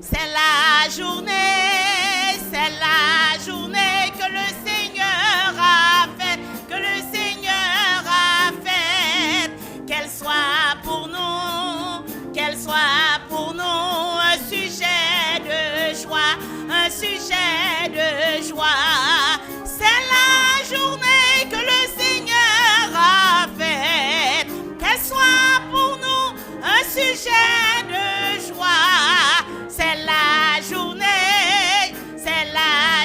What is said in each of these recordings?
C'est la journée que le Seigneur a faite, que le Seigneur a faite. Qu'elle soit pour nous un sujet de joie, un sujet de joie. C'est la journée que le Seigneur a faite. Qu'elle soit pour nous un sujet de joie. C'est la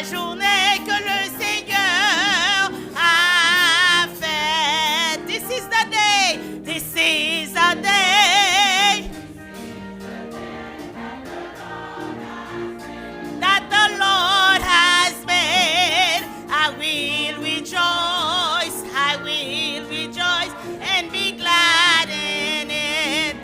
journée que le Seigneur a faite. This is the day, this is the day that the Lord has made. I will rejoice and be glad in it.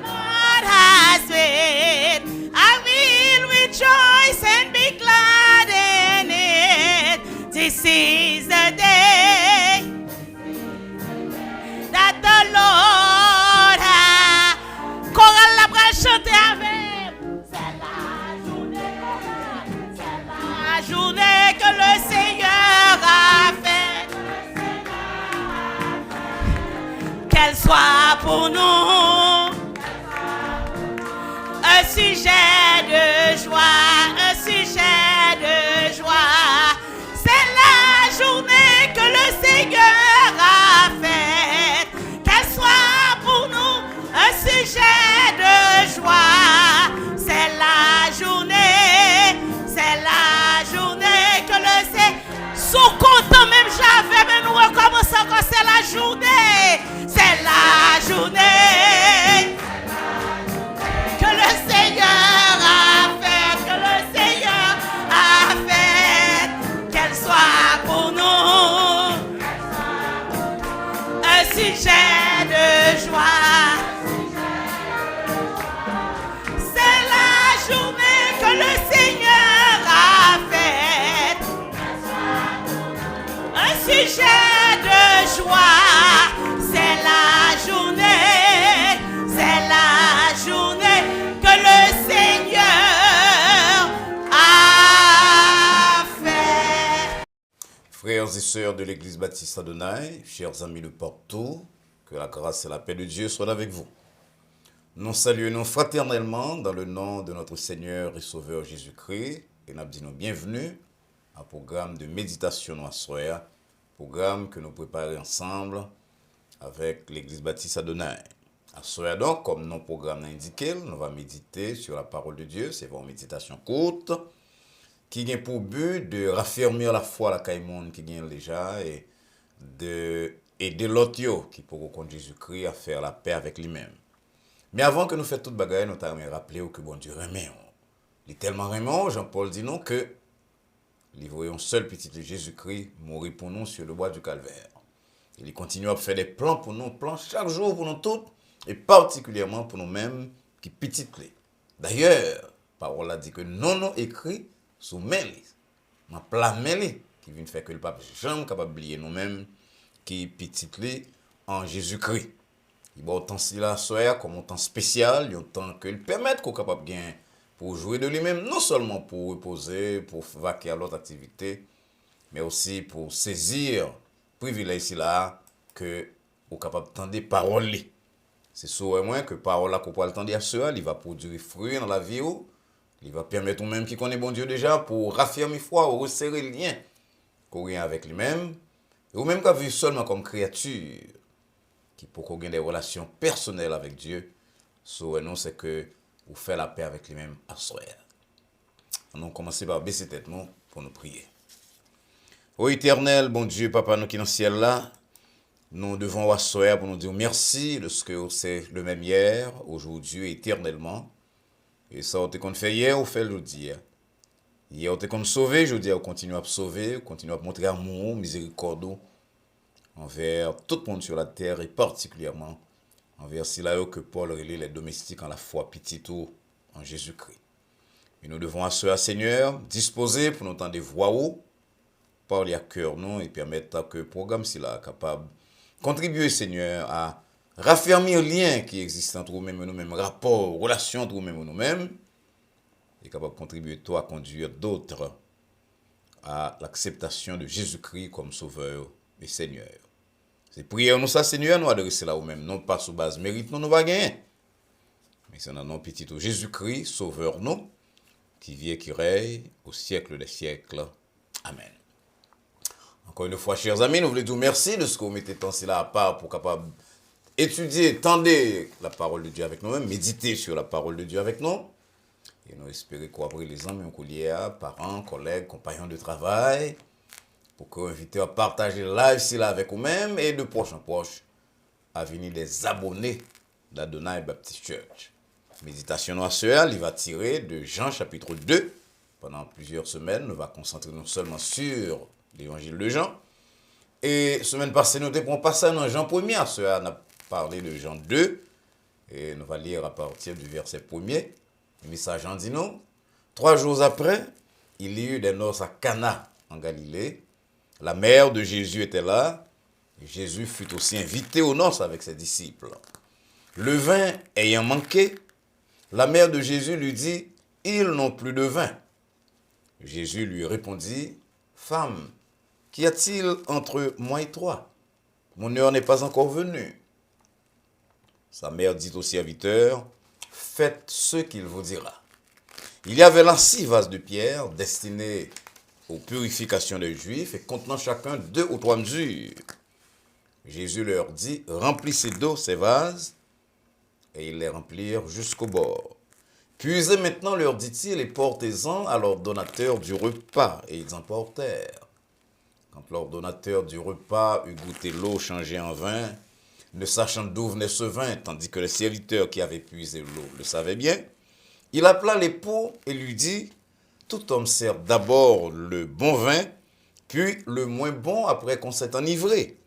Lord has made. I will rejoice and be glad in it. This is the day that the Lord has. Chorale la bras chanter avec. C'est la journée que le Seigneur a faite. Qu'elle soit pour nous un sujet de joie, un sujet de joie. C'est la journée que le Seigneur a faite. Qu'elle soit pour nous un sujet de joie. C'est la journée que le Seigneur. Sous content même j'avais, mais nous recommençons quand c'est la journée. C'est la journée que le Seigneur a fait, qu'elle soit pour nous un sujet de joie. C'est la journée que le Seigneur a faite, un sujet de joie. C'est la journée que le Seigneur a fait. Frères et sœurs de l'Église Baptiste Adonai, chers amis de partout, que la grâce et la paix de Dieu soient avec vous. Nous saluons fraternellement dans le nom de notre Seigneur et Sauveur Jésus-Christ et nous disons bienvenue à un programme de méditation à soir, programme que nous préparons ensemble avec l'Église Baptiste Adonai. À soir donc, comme nos programmes l'indiquent, nous allons méditer sur la parole de Dieu. C'est une méditation courte qui a pour but de raffermir la foi à la caïmon qui gagne déjà et de l'autre qui pour contre Jésus-Christ à faire la paix avec lui-même. Mais avant que nous fassions toute bagaille, nous t'avons rappelé que bon Dieu remet. Il est tellement remet, Jean-Paul dit non que il voyons seul petit de Jésus-Christ mourir pour nous sur le bois du calvaire. Il continue à faire des plans pour nous, plans chaque jour pour nous tous, et particulièrement pour nous-mêmes qui petites clés. D'ailleurs, parole a dit que non écrit sous mêlée, ma plat mêlée, qui vient faire que le pape jamais capable d'oublier nous-mêmes qui petites clés en Jésus-Christ. Il va autant si la soeur comme un temps spécial, un temps que le permettre qu'on capable de gagner pour jouer de lui-même, non seulement pour reposer, pour vaquer à l'autre activité, mais aussi pour saisir privilège là que vous capable d'entendre des paroles. C'est sûr et moins que parole là qu'on peut entendre à ceux il va produire fruit dans la vie, il va permettre au même qui connaît bon Dieu déjà pour raffermir foi ou resserrer le lien qu'on a avec lui-même, ou même qu'on vit seulement comme créature qui pour qu'on ait des relations personnelles avec Dieu. So, non, c'est que vous faites la paix avec lui-même à soi. On va commencer par baisser tête nous pour nous prier. Ô éternel, bon Dieu, Papa, nous qui dans le ciel là, nous devons asseoir pour nous dire merci de ce que c'est le même hier, aujourd'hui, éternellement. Et ça, on te fait hier, on fait le dire. Hier, on te sauvé, je dis, on continue à sauver, on continue à montrer amour, miséricorde envers tout le monde sur la terre et particulièrement envers ceux que Paul relève les domestiques en la foi petite en Jésus-Christ. Et nous devons assurer, Seigneur, disposer pour nous entendre des voix haut, parler à cœur nous et permettre que le programme soit capable de contribuer, Seigneur, à raffermir lien qui existe entre nous-mêmes et nous-mêmes, rapport, relation entre nous-mêmes et nous-mêmes, est capable de contribuer toi à conduire d'autres à l'acceptation de Jésus-Christ comme Sauveur et Seigneur. C'est prière nous ça, Seigneur, nous adresser là ou même, non pas sous base mérite, nous pas gagner. Mais c'est dans nos petits Jésus-Christ, Sauveur nous, qui vit et qui règne au siècle des siècles. Amen. Encore une fois, chers amis, nous voulons dire merci de ce que vous mettez tant là à part pour capable étudier, tendre la parole de Dieu avec nous-mêmes, méditer sur la parole de Dieu avec nous. Et nous espérons qu'après les amis, parents, collègues, compagnons de travail, pour que vous invitez à partager live ici là avec vous-même et de proche en proche à venir des abonnés d'Adonai Baptist Church. Méditation noire il va tirer de Jean chapitre 2. Pendant plusieurs semaines, nous va concentrer non seulement sur l'évangile de Jean. Et semaine passée, nous avons passé dans Jean 1er. Cela a parlé de Jean 2. Et nous allons lire à partir du verset 1er. Le message en dit nous. 3 jours après, il y eut des noces à Cana, en Galilée. La mère de Jésus était là. Et Jésus fut aussi invité aux noces avec ses disciples. Le vin ayant manqué, la mère de Jésus lui dit, « Ils n'ont plus de vin. » Jésus lui répondit, « Femme, qu'y a-t-il entre moi et toi? Mon heure n'est pas encore venue. » Sa mère dit au serviteur, « Faites ce qu'il vous dira. » Il y avait là 6 vases de pierre destinés aux purifications des Juifs et contenant chacun 2 ou 3 mesures. Jésus leur dit, « Remplissez d'eau ces vases. » Et ils les remplirent jusqu'au bord. « Puisez maintenant, leur dit-il, et portez-en à l'ordonnateur du repas. » Et ils emportèrent. Quand l'ordonnateur du repas eut goûté l'eau changée en vin, ne sachant d'où venait ce vin, tandis que le serviteur qui avait puisé l'eau le savait bien, il appela l'époux et lui dit, « Tout homme sert d'abord le bon vin, puis le moins bon après qu'on s'est enivré.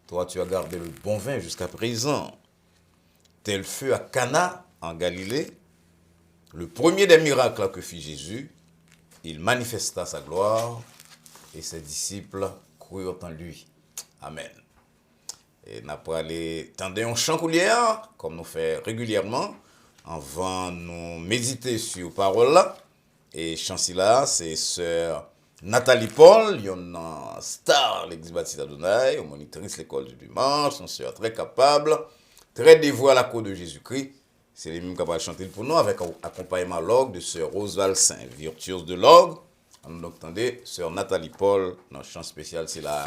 Toi, tu as gardé le bon vin jusqu'à présent. » Tel fut à Cana, en Galilée, le premier des miracles que fit Jésus. Il manifesta sa gloire et ses disciples crurent en lui. Amen. Et n'a pas aller tendre un chant coulière, comme nous faisons régulièrement, avant nous méditer sur parole là. Et chant là, c'est sœur Nathalie Paul, une star de l'église baptiste Adonai, une monitrice l'école du dimanche, une sœur très capable, très dévouée à la cause de Jésus-Christ. C'est les mêmes qui vont chanter pour nous avec accompagnement l'orgue de sœur Rose Valsin, virtuose de l'orgue. On entendez sœur Nathalie Paul, notre chant spécial, c'est là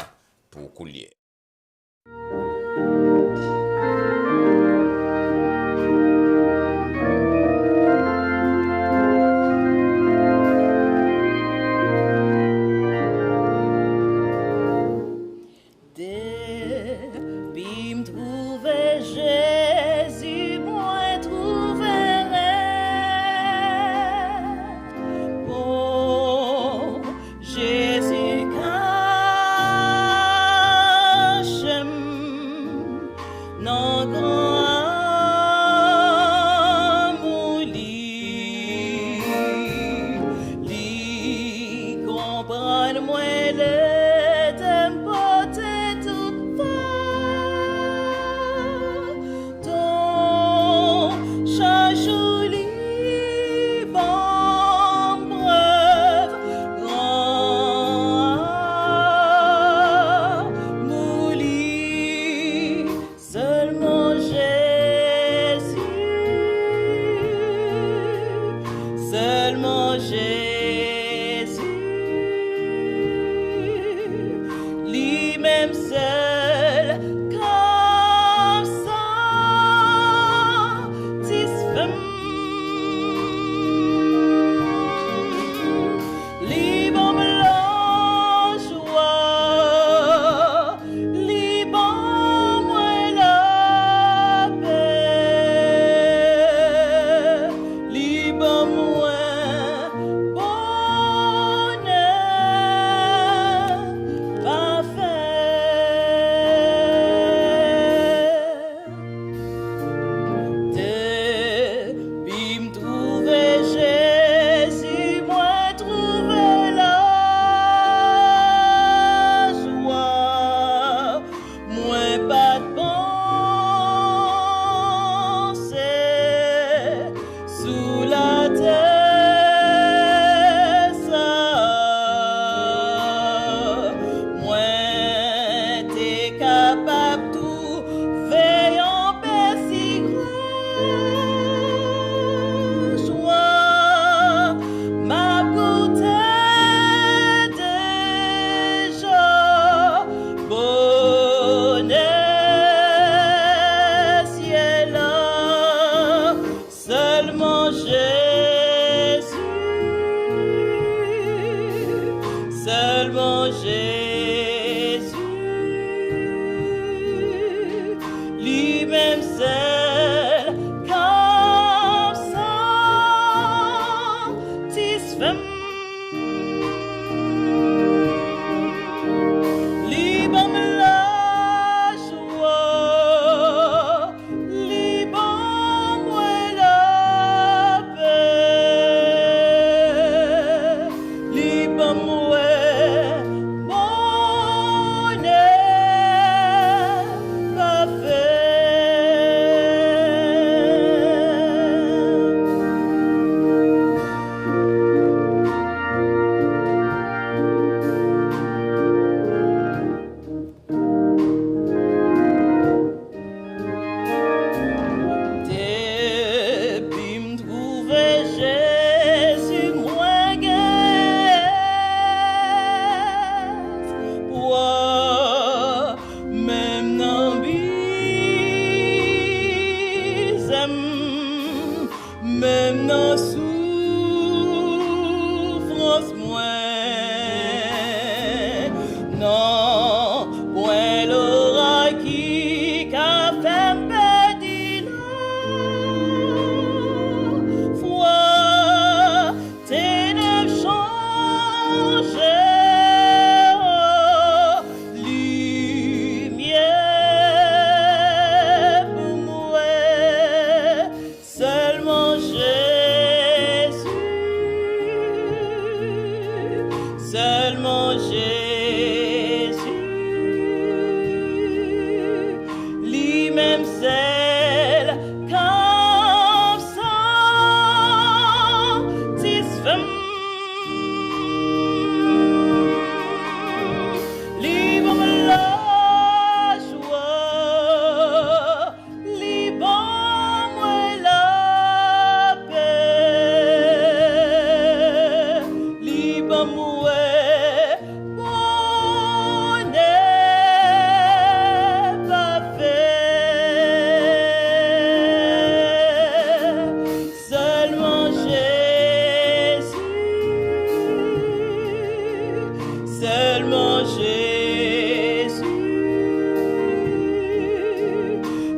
pour Coulier. Bon seulement Jésus, seulement Jésus, lui-même seul, comme satisfait. Même dans souffrance moins, non, point l'aura qui qu'a fait perdre foi, ténèbres changées, lumière pour moi, seulement seulement Jésus, lui-même seul, comme satisfait. Libre la joie, libre moi la paix, libre moi. Seulement Jésus,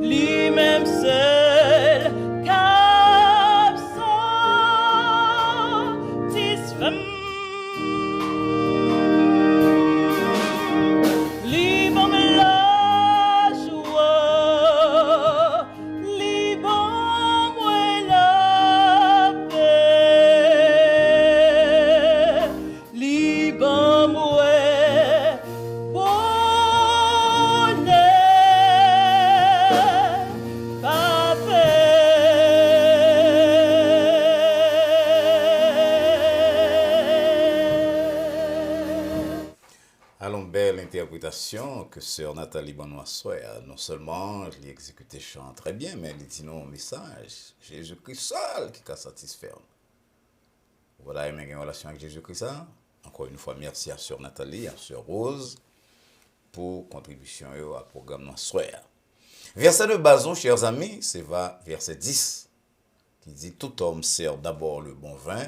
lui-même seul, comme satisfait. Libre la joie, libre moi la paix, libre moi. Allons, belle interprétation que sœur Nathalie Benoît-Soué a. Non seulement elle exécuté chant très bien, mais elle dit non message. Jésus-Christ seul qui a satisfait. Voilà, il y a une relation avec Jésus-Christ. Encore une fois, merci à sœur Nathalie, à sœur Rose, pour contribution au programme Noir. Verset de Bazon, chers amis, c'est verset 10, qui dit « Tout homme sert d'abord le bon vin,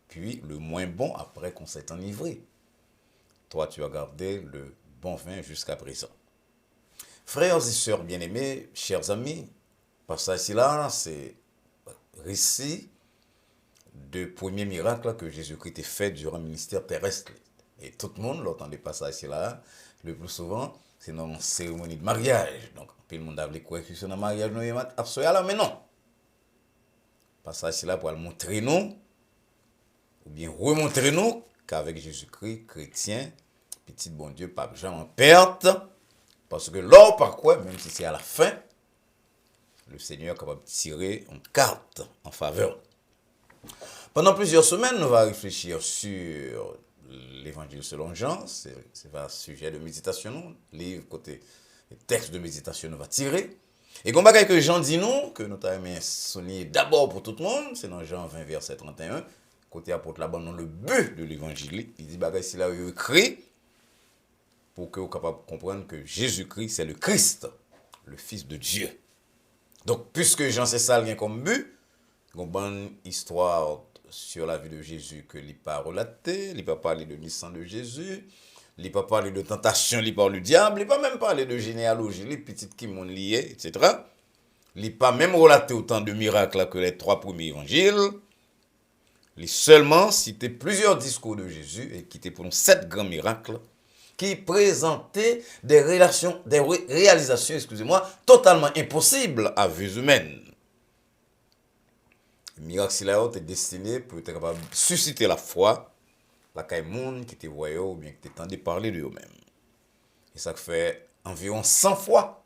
puis le moins bon après qu'on s'est enivré. Toi, tu as gardé le bon vin jusqu'à présent. » Frères et sœurs bien-aimés, chers amis, passage ici-là, c'est récit de premier miracle que Jésus-Christ a fait durant le ministère terrestre. Et tout le monde l'entendait passer ici-là, le plus souvent, c'est dans une cérémonie de mariage. Donc, tout le monde a voulu quoi dans le mariage, mais non. Passage ici-là pour montrer nous, ou bien remontrer nous, qu'avec Jésus-Christ, chrétien, petit bon Dieu, pape Jean en perte, parce que là, par quoi, même si c'est à la fin, le Seigneur est capable de tirer une carte en faveur. Pendant plusieurs semaines, nous allons réfléchir sur l'évangile selon Jean, c'est un sujet de méditation, livre, côté texte de méditation, nous va tirer. Et comme que Jean dit nous, que nous avons souligné d'abord pour tout le monde, c'est dans Jean 20, verset 31, côté apôtre là-bas, le but de l'évangile, il dit bagay si là il écrit pour que vous soyez capable de comprendre que Jésus-Christ c'est le Christ, le Fils de Dieu. Donc puisque Jean c'est ça comme but, une bonne histoire sur la vie de Jésus que l'il pas relaté, il pas parlé de naissance de Jésus, il pas parlé de tentation, il parle du diable, il pas même parlé de généalogie, les petites qui m'ont lié, etc. Il pas même relaté autant de miracles que les 3 premiers évangiles. Il seulement cité plusieurs discours de Jésus et qui étaient pour nous 7 grands miracles qui présentaient des réalisations, totalement impossibles à vue humaine. Le miracle est destiné pour être capable de susciter la foi, la caille monde qui te voyait ou bien qui t'entendait parler de eux-mêmes. Et ça fait environ 100 fois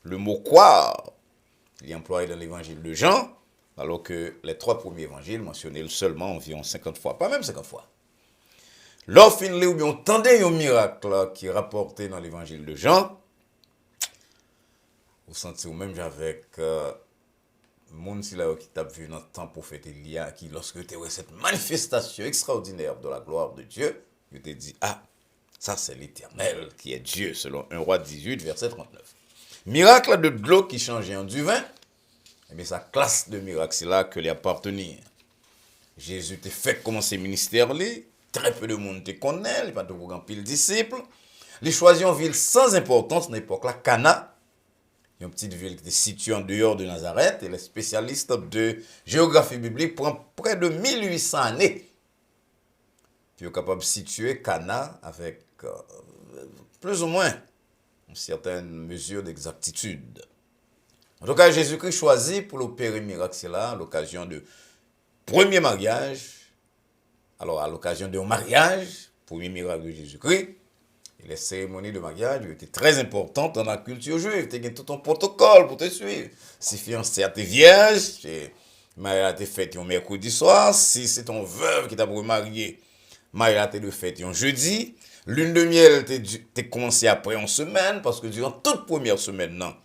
le mot croire. Il est employé dans l'évangile de Jean, alors que les 3 premiers évangiles mentionnaient seulement environ 50 fois, pas même 50 fois. Lorsqu'on lit ou bien entendait un miracle qui est rapporté dans l'évangile de Jean, vous sentez ou même avec monde qui t'a vu dans le temps prophète Elia, qui lorsque tu as cette manifestation extraordinaire de la gloire de Dieu, il te dit, ah, ça c'est l'Éternel qui est Dieu, selon 1 Roi 18, verset 39. Miracle de l'eau qui changeait en du vin, eh bien, sa classe de miracle, c'est là que lui appartenir. Jésus t'a fait commencer le ministère, très peu de monde te connaît, il n'y a pas de grand pile disciples. Il choisit une ville sans importance dans l'époque, là, Cana, une petite ville qui est située en dehors de Nazareth, et les spécialistes de géographie biblique prennent près de 1800 années. Puis ils sont capables de situer Cana avec plus ou moins une certaine mesure d'exactitude. En tout cas, Jésus-Christ choisit pour l'opérer miracle là, à l'occasion de premier mariage. Alors, à l'occasion d'un mariage, premier miracle de Jésus-Christ, et les cérémonies de mariage étaient très importantes dans la culture juive. Tu as tout un protocole pour te suivre. Si fiancé à tes vierges, mariage a été fait un mercredi soir. Si c'est ton veuve qui t'a pour marier, mariage a été fait un jeudi. Lune de miel, t'es commencé après une semaine, parce que durant toute première semaine, non.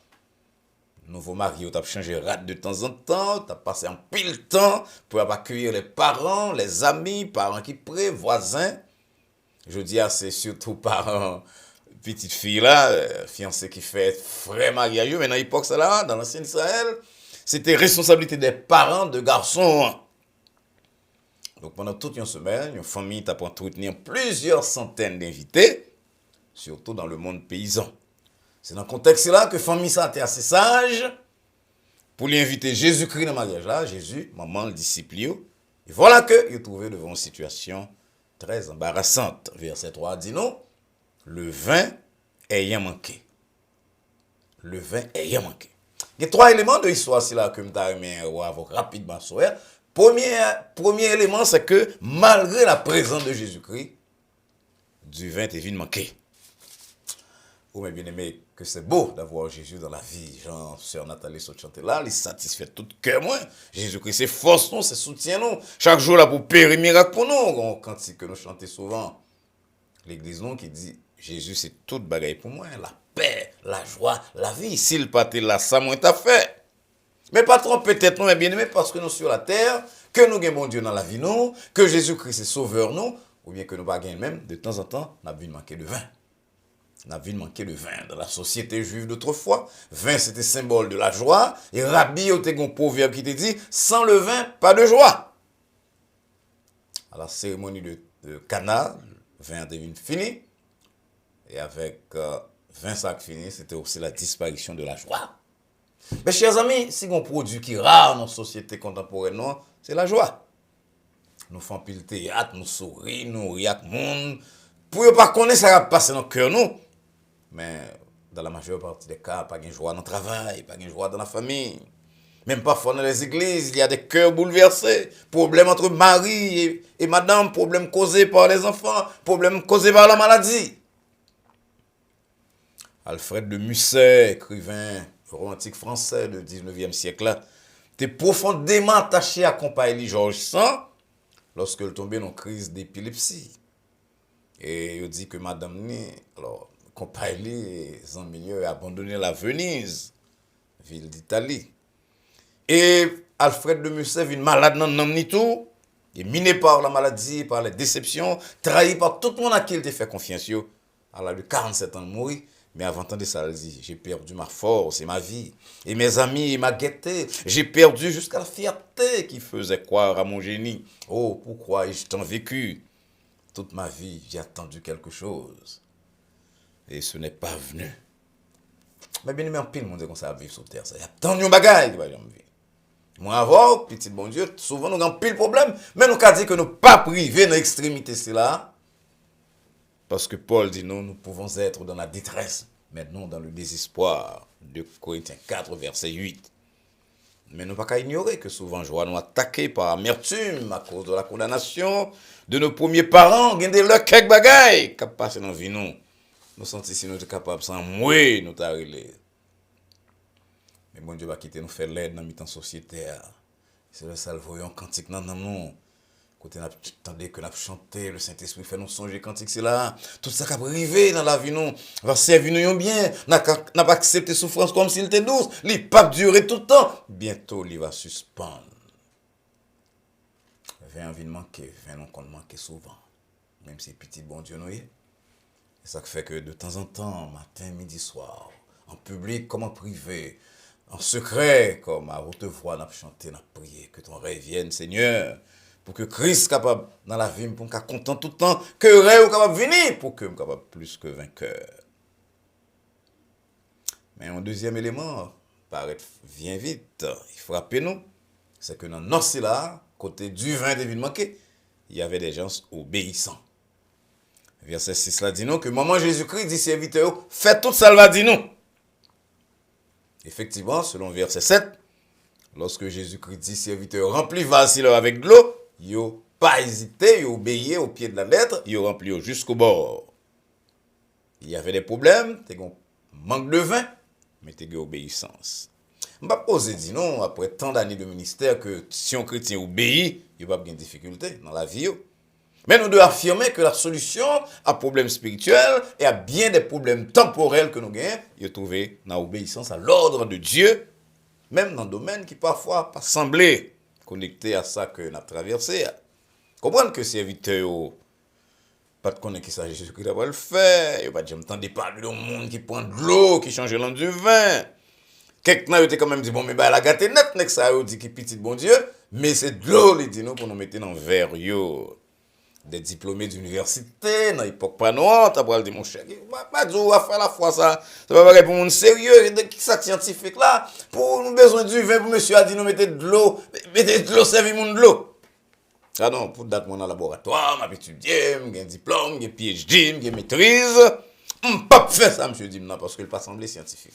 Nouveau marié, tu as changé rate de temps en temps, tu as passé un pile temps pour accueillir les parents, les amis, parents qui prêtent, voisins. Je dis, c'est surtout parents, petite fille là, fiancée qui fait frère mariage. Mais dans l'époque, là, dans l'ancien Israël, c'était responsabilité des parents de garçons. Donc pendant toute une semaine, une famille t'a pour entretenir plusieurs centaines d'invités, surtout dans le monde paysan. C'est dans ce contexte-là que la famille ça était assez sage pour lui inviter Jésus-Christ dans le mariage-là, Jésus, maman, le disciple. Et voilà qu'il est trouvé devant une situation très embarrassante. Verset 3 dit non, le vin ayant manqué. Le vin ayant manqué. Il y a 3 éléments de l'histoire là que je vais avoir rapidement. Premier élément, c'est que malgré la présence de Jésus-Christ, du vin est venu manquer. Oh, mais bien aimé, que c'est beau d'avoir Jésus dans la vie. Jean, sœur Nathalie, saute chanter là, il satisfait tout cœur, moi. Jésus-Christ, c'est force, nous, c'est soutien, nous. Chaque jour, là, pour périr miracle pour nous. Quand c'est que nous chantons souvent, l'église, nous, qui dit, Jésus, c'est toute bagaille pour moi. La paix, la joie, la vie. S'il pas été là, ça, moi, t'a fait. Mais pas trop, peut-être, nous, mais bien aimé, parce que nous, sur la terre, que nous gagnons Dieu dans la vie, nous, que Jésus-Christ est sauveur, nous, ou bien que nous pas gagner même, de temps en temps, on a vu manquer de vin. On a vu manquer de vin dans la société juive d'autrefois. Vin, c'était symbole de la joie. Et Rabbi, il y a un proverbe qui te dit, sans le vin, pas de joie. À la cérémonie de Cana, le vin devient fini. Et avec 20 sacs finis, c'était aussi la disparition de la joie. Mais chers amis, si on produit qui est rare dans la société contemporaine, c'est la joie. Nous faisons pile théâtre, nous sourions, nous rions avec le monde. Pour ne pas connaître ça va passer dans le cœur, nous. Mais dans la majeure partie des cas, pas de joie dans le travail, pas de joie dans la famille. Même parfois dans les églises, il y a des cœurs bouleversés. Problèmes entre mari et madame, problèmes causés par les enfants, problèmes causés par la maladie. Alfred de Musset, écrivain romantique français du 19e siècle, était profondément attaché à compagnie Georges Sand lorsqu'elle tombait dans une crise d'épilepsie. Et il dit que madame ni, alors, compagnie, en milieu, a abandonné la Venise, ville d'Italie. Et Alfred de Musset vit malade dans le tout, il est miné par la maladie, par les déceptions, trahi par tout le monde à qui il te fait confiance. À l'âge de 47 ans, mourir. Mais avant de ça, elle dit, j'ai perdu ma force et ma vie. Et mes amis, et ma gaieté. J'ai perdu jusqu'à la fierté qui faisait croire à mon génie. Oh, pourquoi ai-je tant vécu? Toute ma vie, j'ai attendu quelque chose. Et ce n'est pas venu. Mais bien aimé, en pile, mon Dieu, qu'on ça vivre sur terre. Il y a tant de bagailles qui va jamais vivre. Moi, avant, petit bon Dieu, souvent nous avons pile problème. Mais nous avons dit que nous ne pas priver dans l'extrémité, c'est là. Parce que Paul dit non, nous pouvons être dans la détresse, mais non dans le désespoir. 2 Corinthiens 4, verset 8. Mais nous ne pouvons pas ignorer que souvent, je vois nous attaquer par amertume à cause de la condamnation de nos premiers parents. Il y a des quelques bagailles qui passent dans la vie. Nous sentons si nous sommes capables sans mourir, nous t'arrêter. Mais bon Dieu va quitter nous faire l'aide dans le société. C'est le seul voyant cantique dans nous. Côté attendez que nous chanté, le Saint-Esprit fait nous songer cantique, c'est là. Tout ça qui a arrivé dans la vie, nous va servir nous bien. N'a pas accepté souffrance comme s'il était douce. Il n'a pas duré tout le temps. Bientôt, il va suspendre. Vient envie de manquer, vient nous qu'on manquer souvent. Même si petit bon Dieu nous est. C'est ça qui fait que de temps en temps, matin, midi, soir, en public comme en privé, en secret, comme à haute voix, nous chanté, nous prié, que ton rêve vienne, Seigneur. Pour que Christ capable dans la vie, pour qu'on soit content tout le temps, que rêve capable de venir, pour que nous capable plus que vainqueur. Mais un deuxième élément, paraît vient vite, il frappe nous, c'est que dans notre là, côté du vin de manqué, il y avait des gens obéissants. Verset 6 là dit nous que maman Jésus-Christ dit serviteur, faites tout ça, va dit nous. Effectivement, selon verset 7, lorsque Jésus-Christ dit serviteur, remplis vase avec de l'eau, yo pas hésité, yo obéi au pied de la lettre, yo rempli jusqu'au bord. Il y avait des problèmes, t'es un manque de vin, mais t'es une obéissance. Je ne vais pas poser dit non, après tant d'années de ministère, que si un chrétien obéit, il n'y a pas de difficulté dans la vie. Mais nous devons affirmer que la solution à problèmes spirituels et à bien des problèmes temporels que nous gagnons, il est trouvé dans l'obéissance à l'ordre de Dieu, même dans des domaines qui parfois pas semblaient connectés à ça que nous avons traversé. Comprenez que serviteur, pas de connaître qui ça Jésus-Christ va le faire, il n'y a pas de jamais parler de monde qui prend de l'eau, qui change l'an du vin. Quelqu'un a quand même dit, bon, mais bah, la gâte net, que ça a dit qui petit bon Dieu, mais c'est de l'eau, il dit nous, pour nous mettre dans le verre, yo. Des diplômés d'université, dans l'époque pas noire, t'as pas dit mon cher, pas dire à faire la foi ça, ça va pas pour monde sérieux, qui ça scientifique là, pour nous besoin du vin, pour monsieur a dit nous mettez de l'eau, servez monde de l'eau. Ah non, pour date mon laboratoire, m'a étudié, j'ai un diplôme, j'ai PhD, j'ai maîtrise, pas faire ça monsieur dit non parce que il pas semblé scientifique.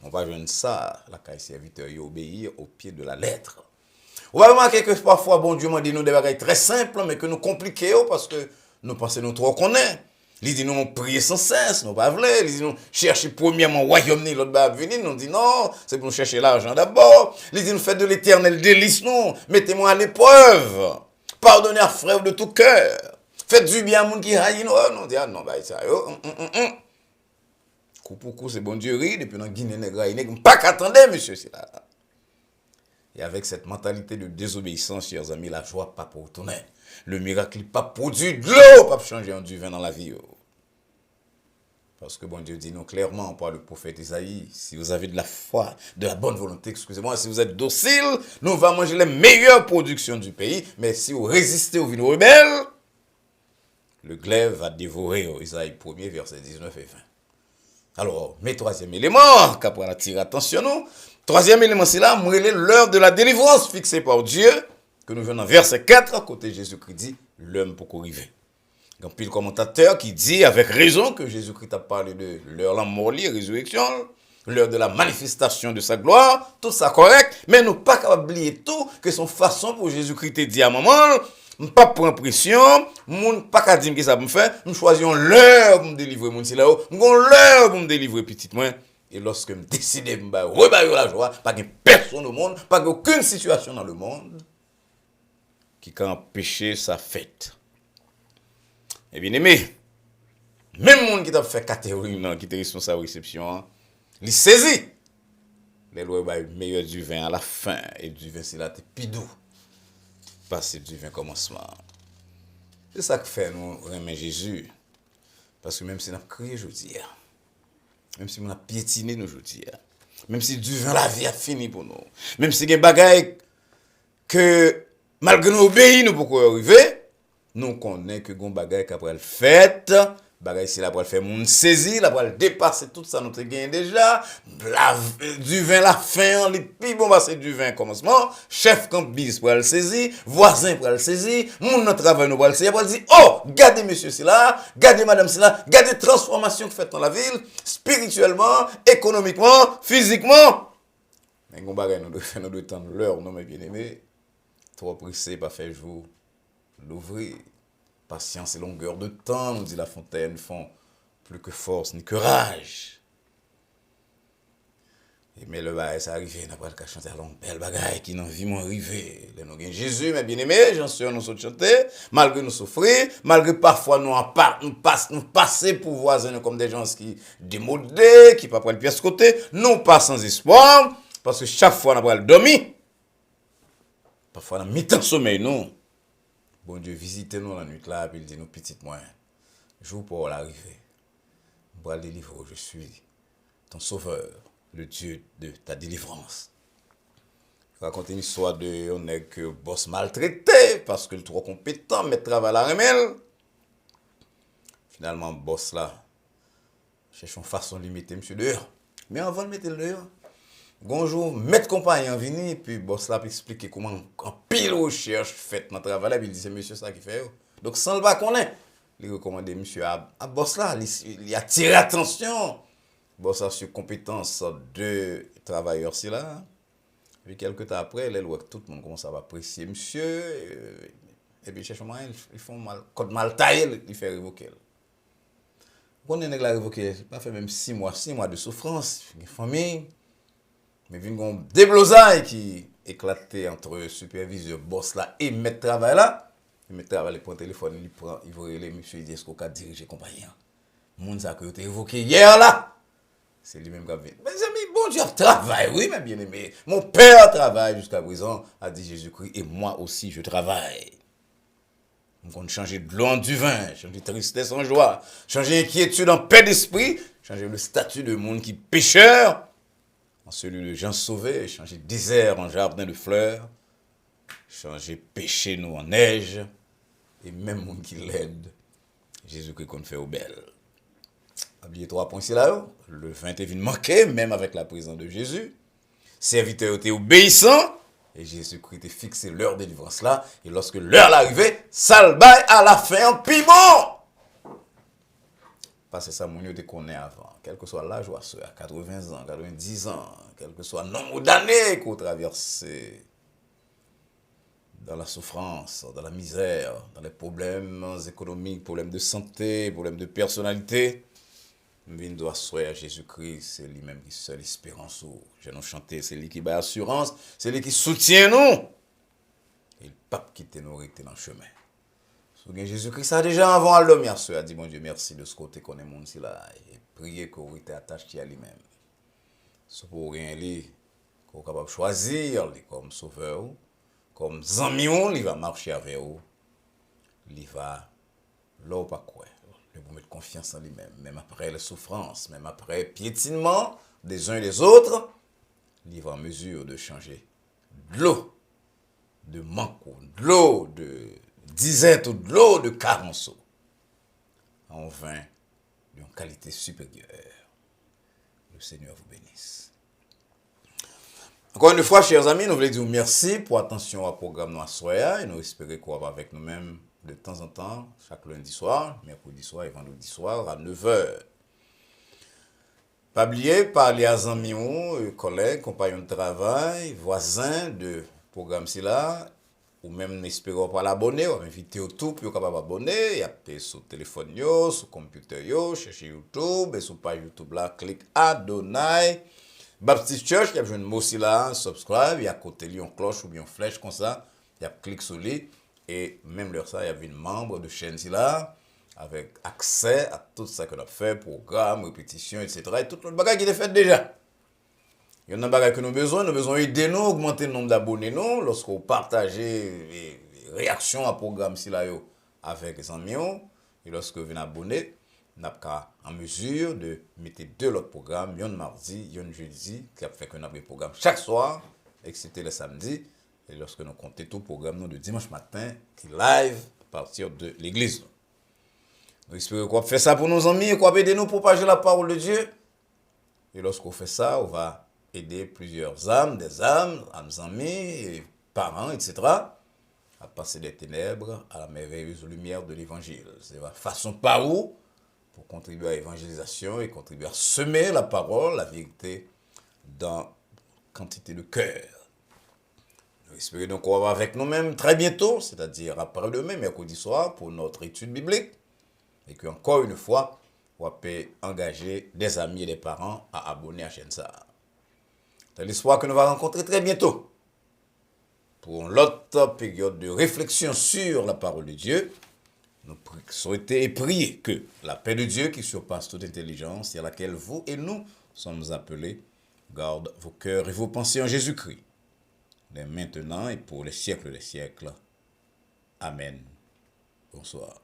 On va joindre ça, la caille serviteur y obéir au pied de la lettre. On va remarquer que parfois, bon Dieu m'a dit nous des bagages très simples, mais que nous compliquons parce que nous pensons nous trop connaître. Il dit nous prier sans cesse, nous pas voulons. Il dit nous chercher premièrement royaume ni l'autre va venir. Nous dit non, c'est pour nous chercher l'argent d'abord. Il dit nous faites de l'éternel délice nous, mettez-moi à l'épreuve. Pardonnez à frère de tout cœur. Faites du bien à monde qui haït nous. Non, dit ah non, bah ça yo. Coup pour coup, c'est bon Dieu rit depuis dans Guinée nègre, pas qu'attendez monsieur c'est là. Et avec cette mentalité de désobéissance, chers amis, la joie pas pour retourner. Le miracle n'est pas produit de l'eau, pas changer en du vin dans la vie. Parce que bon Dieu dit nous clairement par le prophète Isaïe, si vous avez de la foi, de la bonne volonté, excusez-moi, si vous êtes docile, nous allons manger les meilleures productions du pays. Mais si vous résistez aux vignes rebelles, le glaive va dévorer. Isaïe 1er, verset 19 et 20. Alors, mes troisième élément, qu'après attirer attention nous. Troisième élément, c'est là, l'heure de la délivrance fixée par Dieu, que nous venons dans verset 4, côté Jésus-Christ dit, l'homme pour arriver. Il y a un pile commentateur qui dit avec raison que Jésus-Christ a parlé de l'heure de la mort, résurrection, l'heure de la manifestation de sa gloire, tout ça correct, mais nous pas capable d'oublier tout, que son façon pour Jésus-Christ te dit à maman, pas prendre pression, moun pas qu'à dire que ça me fait, nous choisissons l'heure pour me délivrer mon si là-haut, nous avons l'heure pour me délivrer petit moi. Et lorsque je décide de me rebailler la joie, pas de personne au monde, pas aucune situation dans le monde qui peut empêcher sa fête. Et bien aimé, même monde qui t'a fait catégorie, qui est responsable de réception, il saisit. Les lois meilleur du vin à la fin, et du vin c'est là, t'es pidou. Passer du vin commencement. C'est ça que fait nous, remet Jésus. Parce que même si on a crié aujourd'hui, même si on a piétiné nous aujourd'hui, même si du vin la vie a fini pour nous, même si il y a des bagailles que malgré nous obéir, nous pouvons arriver, nous connaissons que des bagailles qui après le fait, bagaille si la pour faire moun saisi, la pour dépasser tout ça nous te gagné déjà, du vin la fin, les plus bon c'est du vin commencement, chef campus pour le saisir, voisin pour le saisir, moun notre travail nous pour le saisir, pour dire oh, regardez monsieur c'est là, regardez madame c'est là, regardez transformation que fait dans la ville, spirituellement, économiquement, physiquement. Mais gon bagay nous devons faire nous devons tendre l'heure non mes bien-aimés. Trop pressé pas faire jour l'ouvrir. Patience et longueur de temps, nous dit La Fontaine, font plus que force ni que rage. Et mais le bagage, ça arrive, n'a pas le cas chanter à longue belle bagaille qui n'en vit mon arrivé. Nous avons Jésus, mes bien-aimés, j'en suis nous sommes chanter, malgré nous souffrir, malgré parfois nous passer pour voisins comme des gens qui démodés, qui pas prendre pièce côté, nous pas sans espoir, parce que chaque fois on a le dormir, parfois on a mi-temps sommeil, nous. Bon Dieu, visitez-nous la nuit là, puis il dit nous petites moins. Jour pour l'arrivée. Moi, délivrer, je suis ton sauveur, le Dieu de ta délivrance. Je raconte une histoire de on est que boss maltraité parce que le trop compétent, mais travail à la remelle. Finalement, boss là, cherche une façon de limiter monsieur dehors. Mais avant de mettre le dehors, bonjour, mettre compagnie en vini, puis boss là expliquer comment en pile recherche fait dans travail là, puis il dit c'est monsieur ça qui fait. Donc sans le pas connaître, il recommande monsieur à boss là, il attire attention. Boss là sur compétence de travailleurs c'est là. Puis quelques temps après, les lois tout le monde commence à apprécier monsieur et puis cherche moyen ils font mal code mal taillé, il fait révoquer. Quand on est la révoquer, pas fait même 6 mois de souffrance, une famille. Mais il y a un déblosaille qui éclatait entre superviseur, boss là et maître travail là. Le maître travail prend le téléphone, il prend, il voit les monsieur, il dit est-ce qu'on a dirigé compagnie. Moun ça que tu évoqué hier là. C'est lui-même qui a dit, mes amis, bon Dieu travaille, oui, mes bien-aimés. Mon père travaille jusqu'à présent, a dit Jésus-Christ, et moi aussi je travaille. On changer de l'eau en du vin, changer de tristesse en joie, changer d'inquiétude en paix d'esprit, changer le statut de monde qui pécheur. En celui de gens sauvés, changer désert en jardin de fleurs, changer péché nous en neige, et même monde qui l'aide, Jésus-Christ qu'on fait au bel. Oubliez 3 points ici là, le vin est venu manquer, même avec la présence de Jésus. Serviteur était obéissant, et Jésus-Christ était fixé l'heure de délivrance là, et lorsque l'heure l'arrivée, ça le bail à la fin en piment. Parce que ça, mon Dieu, te connaît avant. Quel que soit l'âge ou à 80 ans, 90 ans, quel que soit le nombre d'années qu'on traverse dans la souffrance, dans la misère, dans les problèmes économiques, problèmes de santé, problèmes de personnalité, nous doit soyer à Jésus-Christ, c'est lui-même qui est seule espérance. Je nous chanter, c'est lui qui bat assurance, c'est lui qui soutient nous. Et le pape qui nous arrêté dans le chemin. Jésus-Christ ça déjà avant à l'homme, a dit, mon Dieu, merci de ce côté qu'on est monde là, et prier qu'on était attaché à lui-même. C'est pour rien, qu'on est capable de choisir comme sauveur, comme ami, il va marcher avec vous, il va, là, pas quoi, il va mettre confiance en lui-même, même après les souffrances, même après le piétinement des uns et des autres, il va en mesure de changer de l'eau, de manco, de l'eau, de disette ou de l'eau de carenceau en vin d'une qualité supérieure. Le Seigneur vous bénisse. Encore une fois, chers amis, nous voulons dire merci pour l'attention au programme Noir Soya et nous espérons qu'on va avec nous-mêmes de temps en temps, chaque lundi soir, mercredi soir et vendredi soir à 9h. Pas oublier, parler à amis, collègues, compagnons de travail, voisins de programme là. Ou même n'espérons pas l'abonner, ou inviter au tout pour capable abonner, y a sur le téléphone yo, sur le computer yo, chercher YouTube, et sur page YouTube là, clique Adonai Baptist Church, il y a besoin de mot aussi là, subscribe, il y a côté lui une cloche ou bien une flèche comme ça, il y a clique sur lui, et même leur ça, il y a une membre de chaîne là, avec accès à tout ça qu'on a fait, programme, répétition, etc. Et tout le bagage qui est fait déjà. Il y a un bagage que nous avons besoin d'aider nous, augmenter le nombre d'abonnés nous, lorsqu'on partage les réactions à programme si là avec les amis, et lorsque vous venez abonner, n'a pas en mesure de mettre deux autres programmes, un mardi, un jeudi, qui a fait que nous avons des programmes chaque soir, et c'était le samedi. Et lorsque nous comptons tout le programme nous, de dimanche matin, qui live à partir de l'église. Nous espérons qu'on fait ça pour nos amis et qu'on aider nous pour propager la parole de Dieu. Et lorsqu'on fait ça, on va aider plusieurs âmes, des âmes, nos amis, parents, etc., à passer des ténèbres à la merveilleuse lumière de l'évangile. C'est la façon par où pour contribuer à l'évangélisation et contribuer à semer la parole, la vérité, dans quantité de cœur. Nous espérons donc qu'on va avec nous-mêmes très bientôt, c'est-à-dire après-demain, mercredi soir, pour notre étude biblique, et qu'encore une fois, on peut engager des amis et des parents à abonner à la chaîne ça. C'est l'espoir que nous allons rencontrer très bientôt pour l'autre période de réflexion sur la parole de Dieu. Nous souhaitons et prier que la paix de Dieu qui surpasse toute intelligence et à laquelle vous et nous sommes appelés, garde vos cœurs et vos pensées en Jésus-Christ, dès maintenant et pour les siècles des siècles. Amen. Bonsoir.